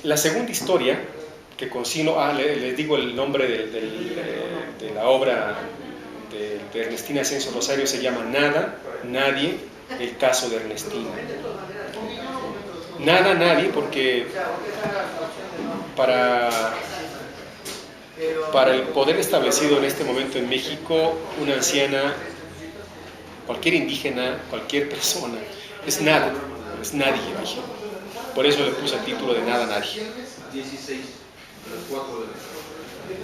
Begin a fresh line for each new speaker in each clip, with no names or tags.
La segunda historia que consigno, les digo el nombre de la obra de Ernestina Ascencio Rosario, se llama Nada, Nadie, el caso de Ernestina. Nada, nadie, porque para el poder establecido en este momento en México, una anciana, cualquier indígena, cualquier persona, es nada, es nadie. Por eso le puse el título de Nada, Nadie.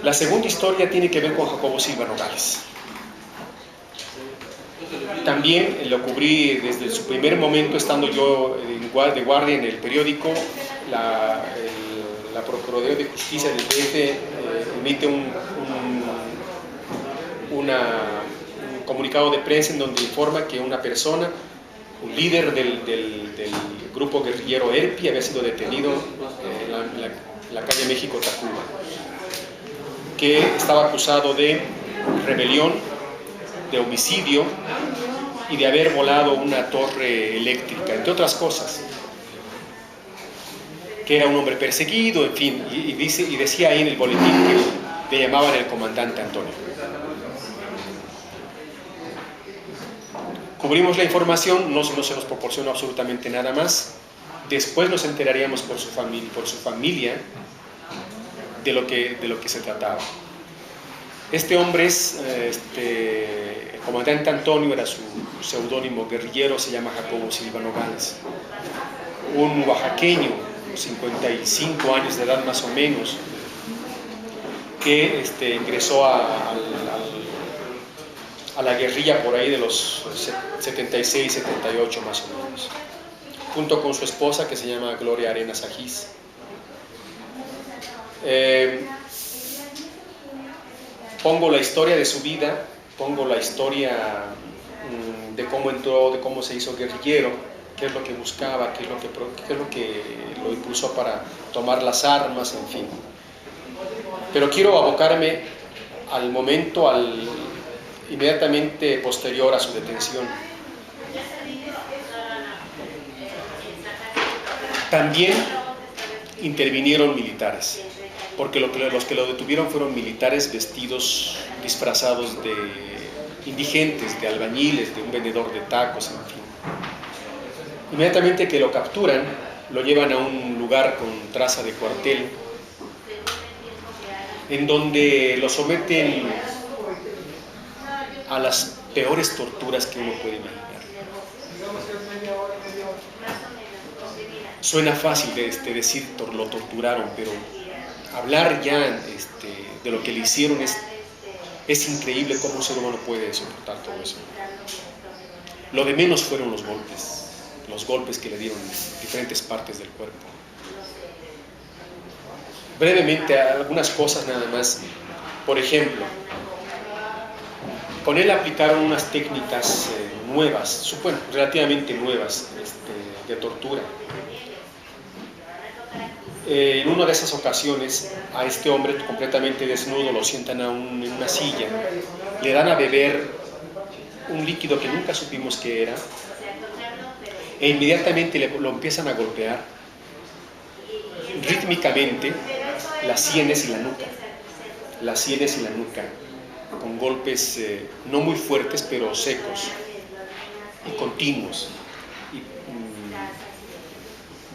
La segunda historia tiene que ver con Jacobo Silva Nogales. También lo cubrí desde su primer momento, estando yo de guardia en el periódico. La Procuraduría de Justicia del DF emite un comunicado de prensa en donde informa que una persona, un líder del grupo guerrillero ERPI, había sido detenido en la calle México Tacuba, que estaba acusado de rebelión, de homicidio y de haber volado una torre eléctrica, entre otras cosas, que era un hombre perseguido, en fin, y decía ahí en el boletín que le llamaban el comandante Antonio. Cubrimos la información, no se nos proporcionó absolutamente nada más. Después nos enteraríamos por su familia de lo que se trataba. Este hombre el comandante Antonio, era su seudónimo guerrillero, se llama Jacobo Silva Nogales, un oaxaqueño, 55 años de edad más o menos, que ingresó a la guerrilla por ahí de los 76, 78 más o menos, junto con su esposa, que se llama Gloria Arenas Ajís. Pongo la historia de su vida, pongo la historia de cómo entró, de cómo se hizo guerrillero, qué es lo que buscaba, qué es lo que lo impulsó para tomar las armas, en fin. Pero quiero abocarme al momento, inmediatamente posterior a su detención. También intervinieron militares, porque los que lo detuvieron fueron militares vestidos, disfrazados de indigentes, de albañiles, de un vendedor de tacos, en fin. Inmediatamente que lo capturan, lo llevan a un lugar con traza de cuartel, en donde lo someten a las peores torturas que uno puede imaginar. Suena fácil decir lo torturaron, pero hablar ya de lo que le hicieron es increíble cómo un ser humano puede soportar todo eso. Lo de menos fueron los golpes que le dieron en diferentes partes del cuerpo. Brevemente, algunas cosas nada más. Por ejemplo, con él aplicaron unas técnicas nuevas, bueno, relativamente nuevas, de tortura. En una de esas ocasiones, a este hombre completamente desnudo lo sientan en una silla, le dan a beber un líquido que nunca supimos qué era, e inmediatamente lo empiezan a golpear rítmicamente las sienes y la nuca, con golpes no muy fuertes, pero secos y continuos.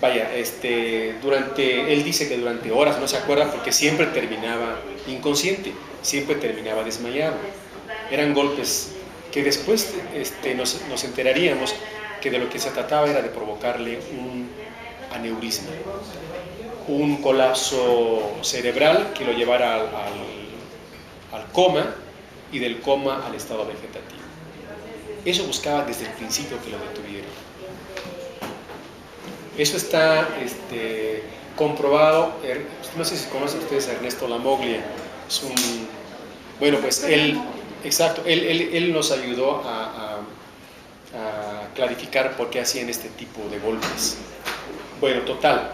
Él dice que durante horas, no se acuerda, porque siempre terminaba inconsciente, siempre terminaba desmayado. Eran golpes que después nos enteraríamos que de lo que se trataba era de provocarle un aneurisma, un colapso cerebral que lo llevara al coma, y del coma al estado vegetativo. Eso buscaba desde el principio que lo detuvieron. Eso está comprobado. No sé si conocen ustedes a Ernesto Lamoglia. Bueno, pues él nos ayudó a clarificar por qué hacían este tipo de golpes. Bueno, total.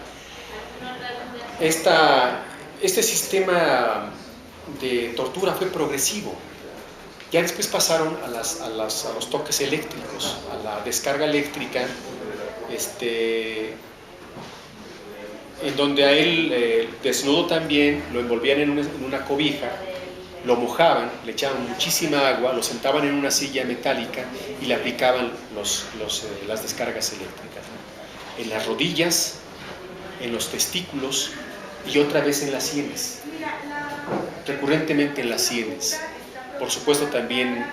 Este sistema de tortura fue progresivo. Ya después pasaron a los toques eléctricos, a la descarga eléctrica, en donde a él, desnudo también, lo envolvían en una cobija, lo mojaban, le echaban muchísima agua, lo sentaban en una silla metálica y le aplicaban las descargas eléctricas, ¿no? En las rodillas, en los testículos y otra vez en las sienes, recurrentemente en las sienes. Por supuesto también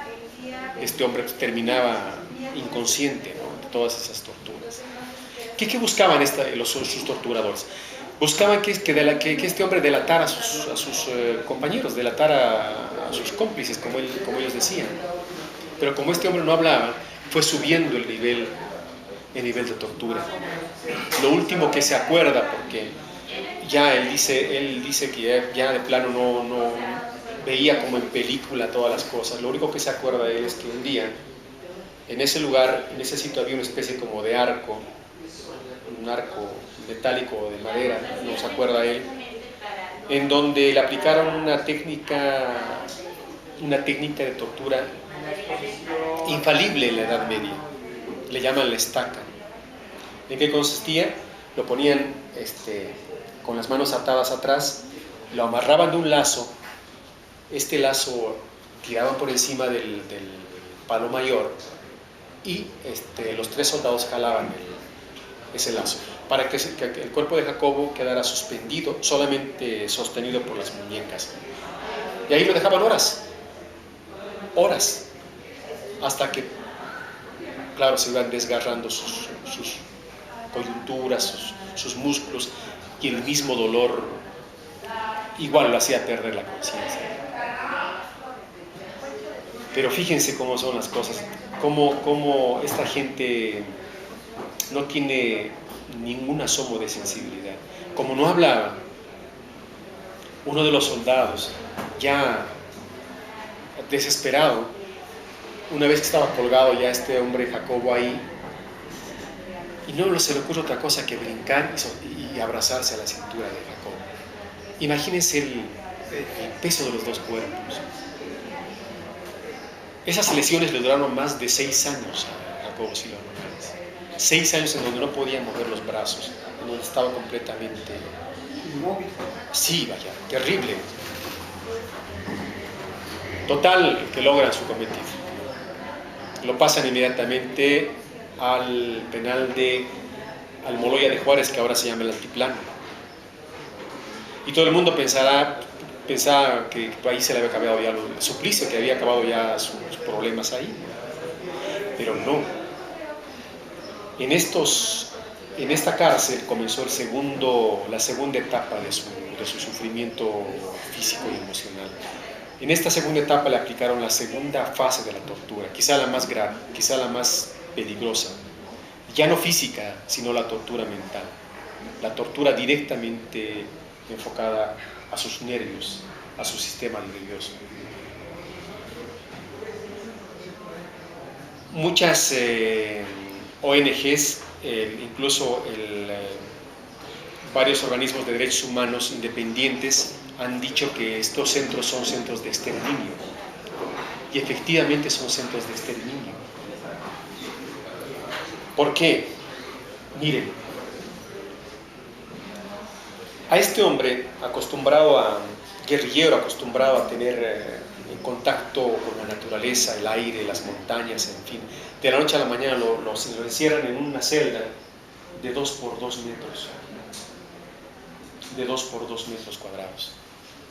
este hombre terminaba inconsciente, ¿no?, de todas esas torturas. ¿Qué buscaban sus torturadores? Buscaban que este hombre delatara a sus compañeros, delatara a sus cómplices, como ellos decían. Pero como este hombre no hablaba, fue subiendo el nivel de tortura. Lo último que se acuerda, porque ya él dice que ya de plano no veía como en película todas las cosas. Lo único que se acuerda de él es que un día, en ese lugar, en ese sitio había una especie como de arco, un arco metálico de madera, no se acuerda él, en donde le aplicaron una técnica de tortura infalible en la Edad Media. Le llaman la estaca. ¿En qué consistía? Lo ponían con las manos atadas atrás, lo amarraban de un lazo, este lazo tiraban por encima del palo mayor y los 3 soldados jalaban ese lazo para que el cuerpo de Jacobo quedara suspendido, solamente sostenido por las muñecas. Y ahí lo dejaban horas, hasta que, claro, se iban desgarrando sus coyunturas, sus músculos, y el mismo dolor igual lo hacía perder la conciencia. Pero fíjense cómo son las cosas, cómo esta gente no tiene ningún asomo de sensibilidad. Como no hablaba, uno de los soldados, ya desesperado, una vez que estaba colgado ya este hombre Jacobo ahí, y no se le ocurre otra cosa que brincar y abrazarse a la cintura de Jacobo. Imagínense el peso de los dos cuerpos. Esas lesiones le duraron más de 6 años a Jacobo Silva Morales. 6 años en donde no podía mover los brazos, en donde estaba completamente inmóvil. Sí, vaya, terrible. Total, que logran su cometido. Lo pasan inmediatamente al penal de Almoloya de Juárez, que ahora se llama el Altiplano. Y todo el mundo pensaba que ahí se le había acabado ya el suplicio, que había acabado ya sus problemas ahí. Pero no. En esta cárcel comenzó la segunda etapa de su sufrimiento físico y emocional. En esta segunda etapa le aplicaron la segunda fase de la tortura, quizá la más grave, quizá la más peligrosa. Ya no física, sino la tortura mental. La tortura directamente enfocada a sus nervios, a su sistema nervioso. Muchas ONGs, incluso varios organismos de derechos humanos independientes han dicho que estos centros son centros de exterminio, y efectivamente son centros de exterminio. ¿Por qué? Miren, a este hombre guerrillero, acostumbrado a tener contacto con la naturaleza, el aire, las montañas, en fin, de la noche a la mañana lo encierran en una celda de 2 por 2 metros, de 2 por 2 metros cuadrados,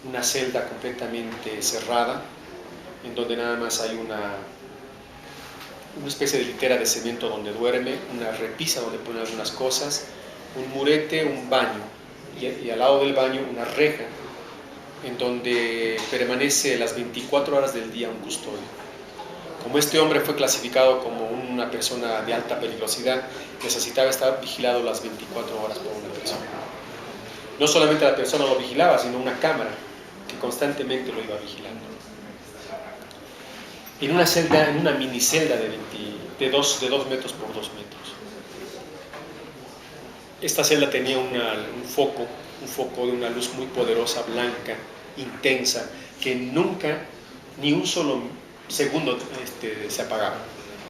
una celda completamente cerrada, en donde nada más hay una especie de litera de cemento donde duerme, una repisa donde pone algunas cosas, un murete, un baño, y al lado del baño una reja en donde permanece las 24 horas del día un custodio. Como este hombre fue clasificado como una persona de alta peligrosidad, necesitaba estar vigilado las 24 horas por una persona. No solamente la persona lo vigilaba, sino una cámara que constantemente lo iba vigilando. En una celda, en una minicelda de 2 metros por 2 metros. Esta celda tenía un foco de una luz muy poderosa, blanca, intensa, que nunca, ni un solo segundo se apagaba.